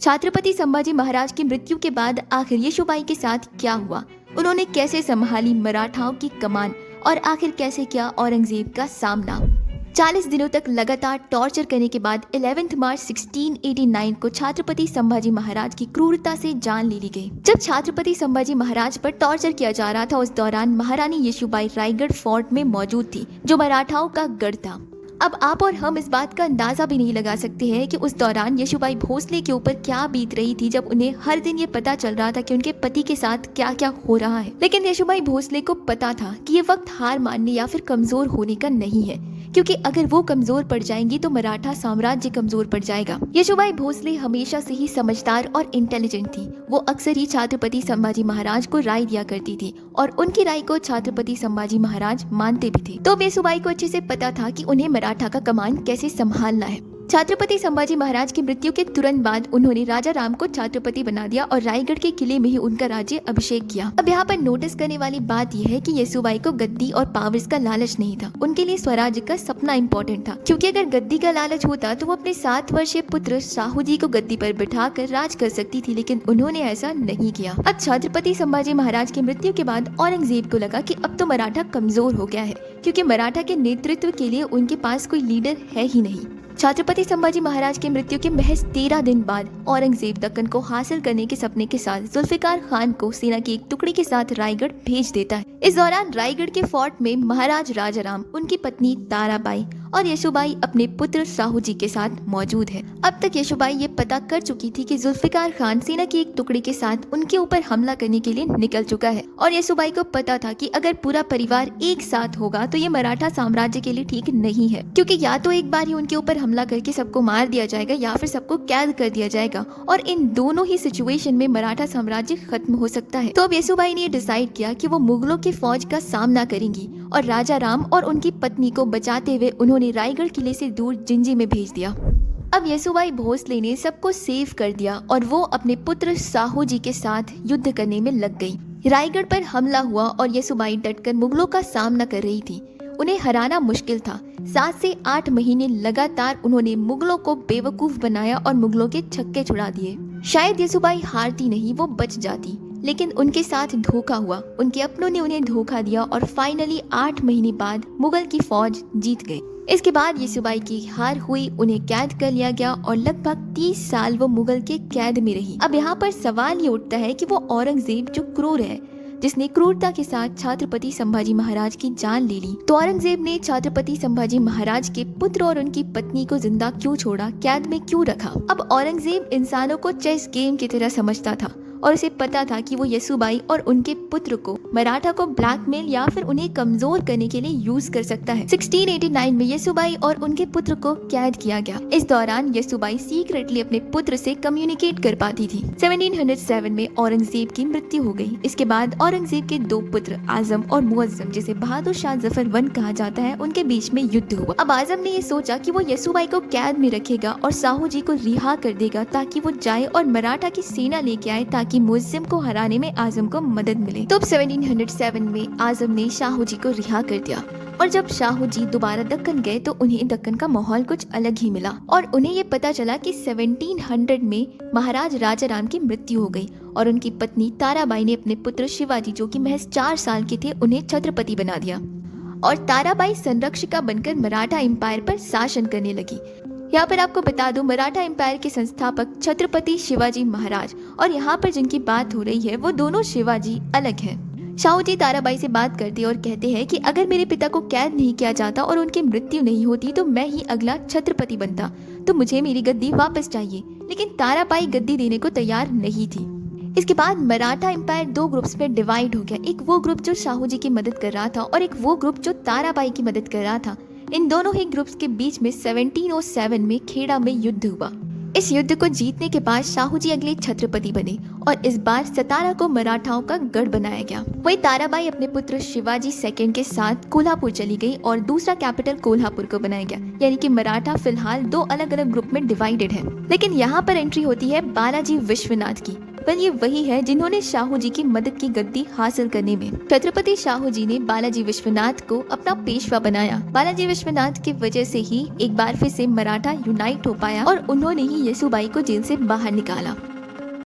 छत्रपति संभाजी महाराज की मृत्यु के बाद आखिर येशुबाई के साथ क्या हुआ, उन्होंने कैसे संभाली मराठाओं की कमान और आखिर कैसे किया औरंगजेब का सामना। 40 दिनों तक लगातार टॉर्चर करने के बाद 11 मार्च 1689 को छत्रपति संभाजी महाराज की क्रूरता से जान ले ली गई। जब छत्रपति संभाजी महाराज पर टॉर्चर किया जा रहा था, उस दौरान महारानी येशुबाई रायगढ़ फोर्ट में मौजूद थी, जो मराठाओं का गढ़ था। अब आप और हम इस बात का अंदाजा भी नहीं लगा सकते हैं कि उस दौरान येशुबाई भोसले के ऊपर क्या बीत रही थी, जब उन्हें हर दिन ये पता चल रहा था कि उनके पति के साथ क्या क्या हो रहा है। लेकिन येशुबाई भोसले को पता था कि ये वक्त हार मानने या फिर कमजोर होने का नहीं है, क्योंकि अगर वो कमजोर पड़ जाएंगी तो मराठा साम्राज्य कमजोर पड़ जाएगा। येशुबाई भोसले हमेशा से ही समझदार और इंटेलिजेंट थी। वो अक्सर ही छत्रपति संभाजी महाराज को राय दिया करती थी और उनकी राय को छत्रपति संभाजी महाराज मानते भी थे। तो येशुबाई को अच्छे से पता था कि उन्हें मराठा का कमान कैसे संभालना है। छत्रपति संभाजी महाराज की मृत्यु के तुरंत बाद उन्होंने राजा राम को छत्रपति बना दिया और रायगढ़ के किले में ही उनका राज्य अभिषेक किया। अब यहाँ पर नोटिस करने वाली बात यह है कि येसुबाई को गद्दी और पावर्स का लालच नहीं था, उनके लिए स्वराज्य का सपना इम्पोर्टेंट था। क्योंकि अगर गद्दी का लालच होता तो वो अपने 7 वर्षीय पुत्र शाहू जी को गद्दी पर बिठाकर राज कर सकती थी, लेकिन उन्होंने ऐसा नहीं किया। अब छत्रपति संभाजी महाराज की मृत्यु के बाद औरंगजेब को लगा कि अब तो मराठा कमजोर हो गया है, क्योंकि मराठा के नेतृत्व के लिए उनके पास कोई लीडर है ही नहीं। छत्रपति संभाजी महाराज की मृत्यु के महज 13 दिन बाद औरंगजेब दक्कन को हासिल करने के सपने के साथ जुल्फिकार खान को सेना की एक टुकड़ी के साथ रायगढ़ भेज देता है। इस दौरान रायगढ़ के फोर्ट में महाराज राजाराम, उनकी पत्नी ताराबाई और येशुबाई अपने पुत्र शाहू जी के साथ मौजूद है। अब तक येशुबाई ये पता कर चुकी थी कि जुल्फिकार खान सेना की एक टुकड़ी के साथ उनके ऊपर हमला करने के लिए निकल चुका है, और येशुबाई को पता था कि अगर पूरा परिवार एक साथ होगा तो ये मराठा साम्राज्य के लिए ठीक नहीं है, क्योंकि या तो एक बार ही उनके ऊपर हमला करके सबको मार दिया जाएगा या फिर सबको कैद कर दिया जाएगा, और इन दोनों ही सिचुएशन में मराठा साम्राज्य खत्म हो सकता है। तो अब येसुबाई ने डिसाइड किया कि वो मुगलों की फौज का सामना करेंगी, और राजा राम और उनकी पत्नी को बचाते हुए उन्होंने रायगढ़ किले से दूर जिंजी में भेज दिया। अब येसुबाई भोसले ने सबको सेव कर दिया और वो अपने पुत्र शाहू जी के साथ युद्ध करने में लग गई। रायगढ़ पर हमला हुआ और येसुबाई डटकर मुगलों का सामना कर रही थी। उन्हें हराना मुश्किल था। 7 से 8 महीने लगातार उन्होंने मुगलों को बेवकूफ बनाया और मुगलों के छक्के छुड़ा दिए। शायद येसुबाई हारती नहीं, वो बच जाती, लेकिन उनके साथ धोखा हुआ। उनके अपनों ने उन्हें धोखा दिया और फाइनली 8 महीने बाद मुगल की फौज जीत गई। इसके बाद येसुबाई की हार हुई, उन्हें कैद कर लिया गया और लगभग 30 साल वो मुगल के कैद में रही। अब यहाँ पर सवाल ये उठता है कि वो औरंगजेब जो क्रूर है, जिसने क्रूरता के साथ छत्रपति संभाजी महाराज की जान ले ली, तो औरंगजेब ने छत्रपति संभाजी महाराज के पुत्र और उनकी पत्नी को जिंदा क्यों छोड़ा, कैद में क्यों रखा। अब औरंगजेब इंसानों को चेस गेम की तरह समझता था और उसे पता था कि वो येसुबाई और उनके पुत्र को मराठा को ब्लैकमेल या फिर उन्हें कमजोर करने के लिए यूज कर सकता है। 1689 में येसुबाई और उनके पुत्र को कैद किया गया। इस दौरान येसुबाई सीक्रेटली अपने पुत्र से कम्युनिकेट कर पाती थी। 1707 में औरंगजेब की मृत्यु हो गई। इसके बाद औरंगजेब के 2 पुत्र आजम और मुअज्जम, जिसे बहादुर शाह जफर 1 कहा जाता है, उनके बीच में युद्ध हुआ। अब आजम ने ये सोचा कि वो येसुबाई को कैद में रखेगा और शाहू जी को रिहा कर देगा ताकि वो जाए और मराठा की सेना लेके आए, ताकि मुअज्जम को हराने में आजम को मदद मिले। तो 1707 में आजम ने शाहू जी को रिहा कर दिया, और जब शाहू जी दोबारा दक्कन गए तो उन्हें दक्कन का माहौल कुछ अलग ही मिला, और उन्हें ये पता चला कि 1700 में महाराज राजाराम की मृत्यु हो गई और उनकी पत्नी ताराबाई ने अपने पुत्र शिवाजी, जो कि महज 4 साल के थे, उन्हें छत्रपति बना दिया, और ताराबाई संरक्षिका बनकर मराठा एम्पायर पर शासन करने लगी। यहाँ पर आपको बता दूं, मराठा एम्पायर के संस्थापक छत्रपति शिवाजी महाराज, और यहाँ पर जिनकी बात हो रही है वो दोनों शिवाजी अलग हैं। शाहू जी ताराबाई से बात करते और कहते हैं कि अगर मेरे पिता को कैद नहीं किया जाता और उनकी मृत्यु नहीं होती तो मैं ही अगला छत्रपति बनता, तो मुझे मेरी गद्दी वापस चाहिए। लेकिन ताराबाई गद्दी देने को तैयार नहीं थी। इसके बाद मराठा एम्पायर 2 ग्रुप्स में डिवाइड हो गया। एक वो ग्रुप जो शाहू जी की मदद कर रहा था और एक वो ग्रुप जो ताराबाई की मदद कर रहा था। इन दोनों ही ग्रुप्स के बीच में 1707 में खेड़ा में युद्ध हुआ। इस युद्ध को जीतने के बाद शाहू जी अगले छत्रपति बने और इस बार सतारा को मराठाओं का गढ़ बनाया गया। वही ताराबाई अपने पुत्र शिवाजी सेकंड के साथ कोल्हापुर चली गई और दूसरा कैपिटल कोल्हापुर को बनाया गया। यानी कि मराठा फिलहाल 2 अलग अलग ग्रुप में डिवाइडेड है। लेकिन यहाँ पर एंट्री होती है बालाजी विश्वनाथ की। पर ये वही है जिन्होंने शाहू जी की मदद की गद्दी हासिल करने में। छत्रपति शाहू जी ने बालाजी विश्वनाथ को अपना पेशवा बनाया। बालाजी विश्वनाथ की वजह से ही एक बार फिर से मराठा यूनाइट हो पाया और उन्होंने ही येसुबाई को जेल से बाहर निकाला।